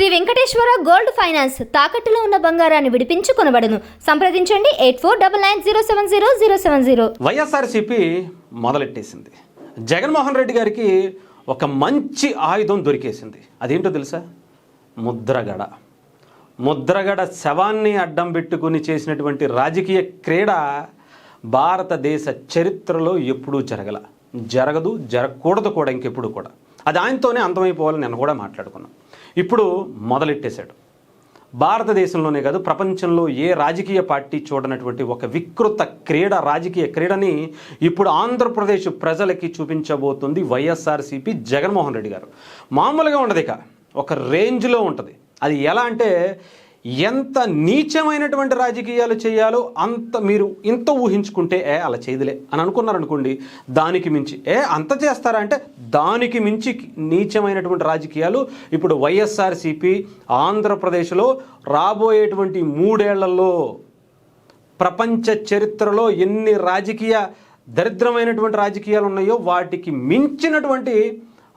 Shri Venkateswara gold finance తాకట్టులో ఉన్న బంగారాన్ని విడిపించి కొనబడును. సంప్రదించండి 8499070070. వైఎస్ఆర్సీపీ మొదలెట్టేసింది. జగన్మోహన్ రెడ్డి గారికి ఒక మంచి ఆయుధం దొరికేసింది. అదేంటో తెలుసా? ముద్రగడ శవాన్ని అడ్డం పెట్టుకుని చేసినటువంటి రాజకీయ క్రీడ భారతదేశ చరిత్రలో ఎప్పుడూ జరగదు, జరగకూడదు కూడా, ఇంకెప్పుడు కూడా. అది ఆయనతోనే అంతమైపోవాలని నేను కూడా మాట్లాడుకున్నాను. ఇప్పుడు మొదలెట్టేశాడు. భారతదేశంలోనే కాదు, ప్రపంచంలో ఏ రాజకీయ పార్టీ చూడనటువంటి ఒక వికృత క్రీడ, రాజకీయ క్రీడని ఇప్పుడు ఆంధ్రప్రదేశ్ ప్రజలకి చూపించబోతుంది వైఎస్ఆర్సీపీ జగన్మోహన్ రెడ్డి గారు. మామూలుగా ఉండదు, ఇక ఒక రేంజ్లో ఉంటుంది. అది ఎలా అంటే, ఎంత నీచమైనటువంటి రాజకీయాలు చేయాలో అంత మీరు ఇంత ఊహించుకుంటే అలా చేయదులే అని అనుకున్నారనుకోండి, దానికి మించి అంత చేస్తారా అంటే దానికి మించి నీచమైనటువంటి రాజకీయాలు ఇప్పుడు వైఎస్ఆర్సీపీ ఆంధ్రప్రదేశ్లో రాబోయేటువంటి 3 ఏళ్లలో ప్రపంచ చరిత్రలో ఎన్ని దరిద్రమైనటువంటి రాజకీయాలు ఉన్నాయో వాటికి మించినటువంటి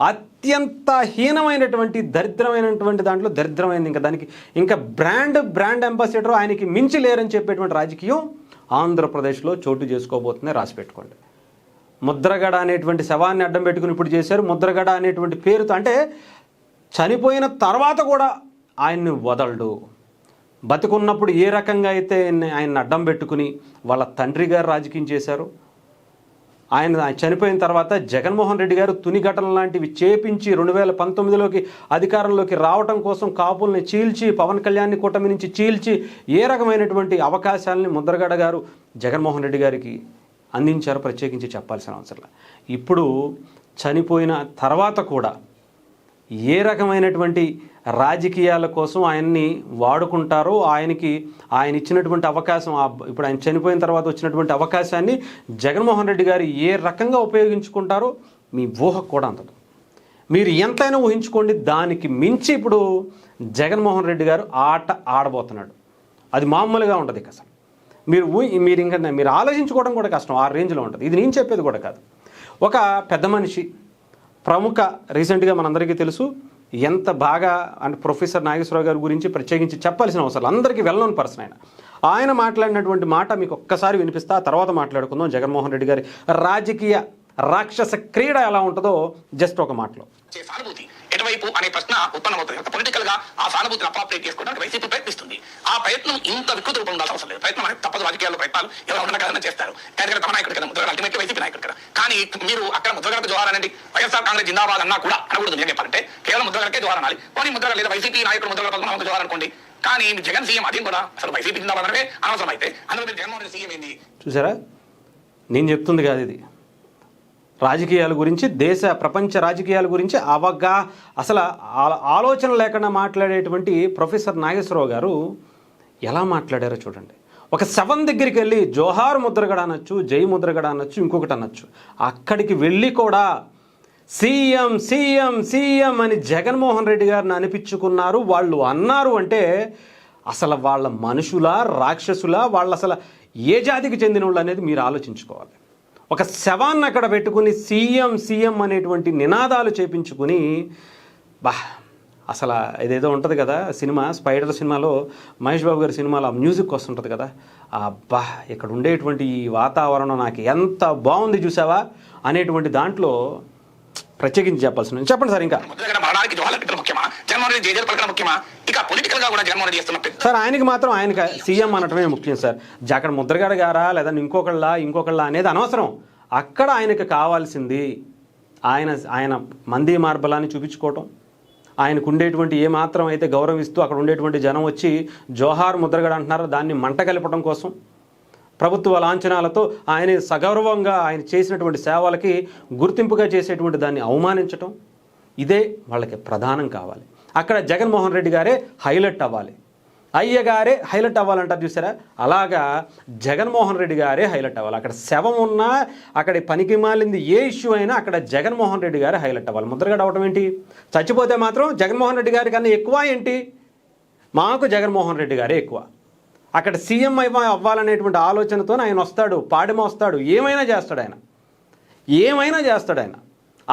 అత్యంత హీనమైనటువంటి దరిద్రమైనటువంటి దాంట్లో దరిద్రమైనది, ఇంకా దానికి ఇంకా బ్రాండ్ అంబాసిడర్ ఆయనకి మించి లేరని చెప్పేటువంటి రాజకీయం ఆంధ్రప్రదేశ్లో చోటు చేసుకోబోతుందని రాసి పెట్టుకోండి. ముద్రగడ అనేటువంటి శవాన్ని అడ్డం పెట్టుకుని ఇప్పుడు చేశారు. ముద్రగడ అనేటువంటి పేరుతో, అంటే చనిపోయిన తర్వాత కూడా ఆయన్ని వదలడు. బతికున్నప్పుడు ఏ రకంగా అయితే ఆయన్ని అడ్డం పెట్టుకుని వాళ్ళ తండ్రి గారు రాజకీయం చేశారు, ఆయన చనిపోయిన తర్వాత జగన్మోహన్ రెడ్డి గారు తునిఘటన లాంటివి చేపించి 2019లోకి అధికారంలోకి రావటం కోసం కాపుల్ని చీల్చి, పవన్ కళ్యాణ్ కూటమి నుంచి చీల్చి ఏ రకమైనటువంటి అవకాశాలని ముద్రగడ గారు జగన్మోహన్ రెడ్డి గారికి అందించారో ప్రత్యేకించి చెప్పాల్సిన అవసరం. ఇప్పుడు చనిపోయిన తర్వాత కూడా ఏ రకమైనటువంటి రాజకీయాల కోసం ఆయన్ని వాడుకుంటారో, ఆయన ఇచ్చినటువంటి అవకాశం, ఇప్పుడు ఆయన చనిపోయిన తర్వాత వచ్చినటువంటి అవకాశాన్ని జగన్మోహన్ రెడ్డి గారు ఏ రకంగా ఉపయోగించుకుంటారో మీ ఊహ కూడా అందదు. మీరు ఎంతైనా ఊహించుకోండి, దానికి మించి ఇప్పుడు జగన్మోహన్ రెడ్డి గారు ఆట ఆడబోతున్నాడు. అది మామూలుగా ఉంటుంది. అసలు మీరు ఆలోచించుకోవడం కూడా కష్టం, ఆ రేంజ్లో ఉంటుంది. ఇది నేను చెప్పేది కూడా కాదు. ఒక పెద్ద మనిషి, ప్రముఖ, రీసెంట్గా మనందరికీ తెలుసు, ఎంత బాగా అంటే ప్రొఫెసర్ నాగేశ్వరరావు గారి గురించి ప్రత్యేకించి చెప్పాల్సిన అవసరం, అందరికీ వెల్ నోన్ పర్సన్ ఆయన మాట్లాడినటువంటి మాట మీకు ఒక్కసారి వినిపిస్తా, తర్వాత మాట్లాడుకుందాం. జగన్మోహన్ రెడ్డి గారి రాజకీయ రాక్షస క్రీడ ఎలా ఉంటుందో జస్ట్ ఒక మాటలో. సానుభూతి ఎటువైపు అనే ప్రశ్న ఉత్పన్నమవుతుంది. పొలిటికల్ గా ఆ సానుభూతిని అప్రాప్రియేట్ చేసుకోవడానికి వైసీపీ ప్రయత్నిస్తుంది. ఆ ప్రయత్నం ఇంత వికృత రూపం ఉండాల్సిన అవసరం లేదు. ప్రయత్నం అనేది తప్పదు. రాజకీయాల్లో ప్రయత్నాలు ఎవరు ఉన్న కదన్నా చేస్తారు. ఎందుకంటే తమ నాయకుడు కదా ముద్రగడ, అల్టిమేట్లీ వైసీపీ నాయకుడు కదా. కానీ మీరు అక్కడ ముద్రగడకు జోహార్ అనండి, వైఎస్ఆర్ కాంగ్రెస్ జిందాబాద్ అన్నా కూడా అనకూడదు. నేను చెప్పాలంటే కేవలం ముద్రగడకే జోహార్ అనాలి. కొన్ని ముద్రగడ లేదా వైసీపీ నాయకుడు ముద్రగడ జోహార్ అనుకోండి. కానీ జగన్ సీఎం అదేం కూడా అసలు వైసీపీ జిందాబాద్ అంటే అనవసరం. అయితే అందులో జగన్మోహన్ రెడ్డి సీఎం ఏంది చూసారా? నేను చెప్తుంది కాదు ఇది. రాజకీయాల గురించి, ప్రపంచ రాజకీయాల గురించి అసలు ఆలోచన లేకుండా మాట్లాడేటువంటి ప్రొఫెసర్ నాగేశ్వరరావు గారు ఎలా మాట్లాడారో చూడండి. ఒక శవం దగ్గరికి వెళ్ళి జోహార్ ముద్రగడ అనొచ్చు, జై ముద్రగడ అనొచ్చు, ఇంకొకటి అనొచ్చు. అక్కడికి వెళ్ళి కూడా సీఎం సీఎం సీఎం అని జగన్మోహన్ రెడ్డి గారిని అనిపించుకున్నారు. వాళ్ళు అన్నారు అంటే అసలు వాళ్ళ మనుషులా, రాక్షసులా, వాళ్ళు అసలు ఏ జాతికి చెందిన వాళ్ళు అనేది మీరు ఆలోచించుకోవాలి. ఒక శవాన్ని అక్కడ పెట్టుకుని సీఎం సీఎం అనేటువంటి నినాదాలు చేపించుకుని, అసలు ఇదేదో ఉంటుంది కదా సినిమా, స్పైడర్ సినిమాలో, మహేష్ బాబు గారి సినిమాలో ఆ మ్యూజిక్ వస్తుంటుంది కదా, ఇక్కడ ఉండేటువంటి ఈ వాతావరణం నాకు ఎంత బాగుంది చూసావా అనేటువంటి దాంట్లో ప్రత్యేకించి చెప్పాల్సిన. చెప్పండి సార్. ఇంకా సార్, ఆయనకి మాత్రం ఆయనకి సీఎం అనటమే ముఖ్యం సార్. అక్కడ ముద్రగడ గారా లేదా ఇంకొకళ్ళ అనేది అనవసరం. అక్కడ ఆయనకు కావాల్సింది ఆయన మంది మార్బలాన్ని చూపించుకోవటం, ఆయనకు ఉండేటువంటి ఏమాత్రం అయితే గౌరవిస్తూ అక్కడ ఉండేటువంటి జనం వచ్చి జోహార్ ముద్రగడ అంటున్నారో దాన్ని మంట కలపడం కోసం, ప్రభుత్వ లాంఛనాలతో ఆయన సగౌరవంగా ఆయన చేసినటువంటి సేవలకి గుర్తింపుగా చేసేటువంటి దాన్ని అవమానించటం, ఇదే వాళ్ళకి ప్రధానం కావాలి. అక్కడ జగన్మోహన్ రెడ్డి గారే హైలైట్ అవ్వాలి, అయ్యగారే హైలైట్ అవ్వాలంటారు చూసారా, అలాగా జగన్మోహన్ రెడ్డి గారే హైలైట్ అవ్వాలి. అక్కడ శవం ఉన్నా, అక్కడ పనికి మాలింది ఏ ఇష్యూ అయినా అక్కడ జగన్మోహన్ రెడ్డి గారే హైలైట్ అవ్వాలి. ముద్రగడ అవటం ఏంటి? చచ్చిపోతే మాత్రం జగన్మోహన్ రెడ్డి గారి కన్నా ఎక్కువ ఏంటి? మాకు జగన్మోహన్ రెడ్డి గారే ఎక్కువ. అక్కడ సీఎం అవ్వాలనేటువంటి ఆలోచనతో ఆయన వస్తాడు, పాడిమ వస్తాడు, ఏమైనా చేస్తాడు ఆయన.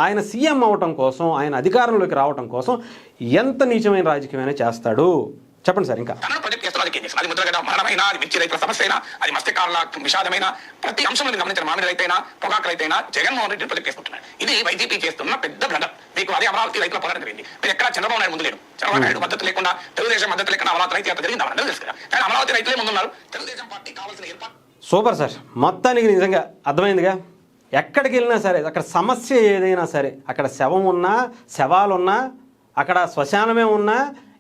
ఆయన సీఎం అవటం కోసం, ఆయన అధికారంలోకి రావటం కోసం ఎంత నీచమైన రాజకీయమైనా చేస్తాడు. చెప్పండి సార్. ఇంకా తనను ప్రొజెక్ట్ చేస్తున్న రాజకీయం చేస్తున్నారు. అది ముద్రగడ మరణమైనా, అది మిర్చి రైతుల సమస్య అయినా, అది మత్స్యకారుల విషాదమైన ప్రతి అంశంలో గమనించిన మామిడి రైతైనా, పొగాకు రైతైనా జగన్మోహన్ రెడ్డిని ప్రొజెక్ట్ చేసుకుంటున్నారు. ఇది వైసీపీ చేస్తున్న పెద్ద బ్లండర్. మీకు అదే అమరావతి రైతుల పోరాటం జరిగింది. మీరు ఎక్కడ చంద్రబాబు నాయుడు ముందు లేడు. చంద్రబాబు నాయుడు మద్దతు లేకుండా, తెలుగుదేశం మద్దతు లేకుండా అమరావతి రైతు యాత్ర జరిగింది. అందరూ తెలుసు కదా. కానీ అమరావతి రైతులే ముందున్నారు. తెలుగుదేశం పార్టీ కావాల్సిన ఏర్పాటు. Super sir. మొత్తానికి నిజంగా అర్థమైందిగా. ఎక్కడికి వెళ్ళినా సరే, అక్కడ సమస్య ఏదైనా సరే, అక్కడ శవం ఉన్నా, శవాలున్నా, అక్కడ శ్మశానమే ఉన్నా,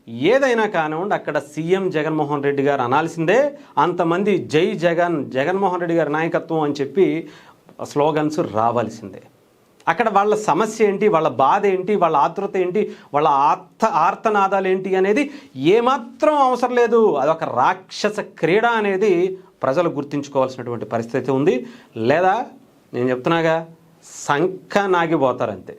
ఏదైనా కానివ్వండి, అక్కడ సీఎం జగన్మోహన్ రెడ్డి గారు అనాల్సిందే. అంతమంది జై జగన్, జగన్మోహన్ రెడ్డి గారి నాయకత్వం అని చెప్పి స్లోగన్స్ రావాల్సిందే. అక్కడ వాళ్ళ సమస్య ఏంటి, వాళ్ళ బాధ ఏంటి, వాళ్ళ ఆతృత ఏంటి, వాళ్ళ ఆర్తనాదాలు ఏంటి అనేది ఏమాత్రం అవసరం లేదు. అదొక రాక్షస క్రీడ అనేది ప్రజలు గుర్తించుకోవాల్సినటువంటి పరిస్థితి ఉంది. లేదా నేను చెప్తున్నాగా, సంఖ నాగిపోతారంతే.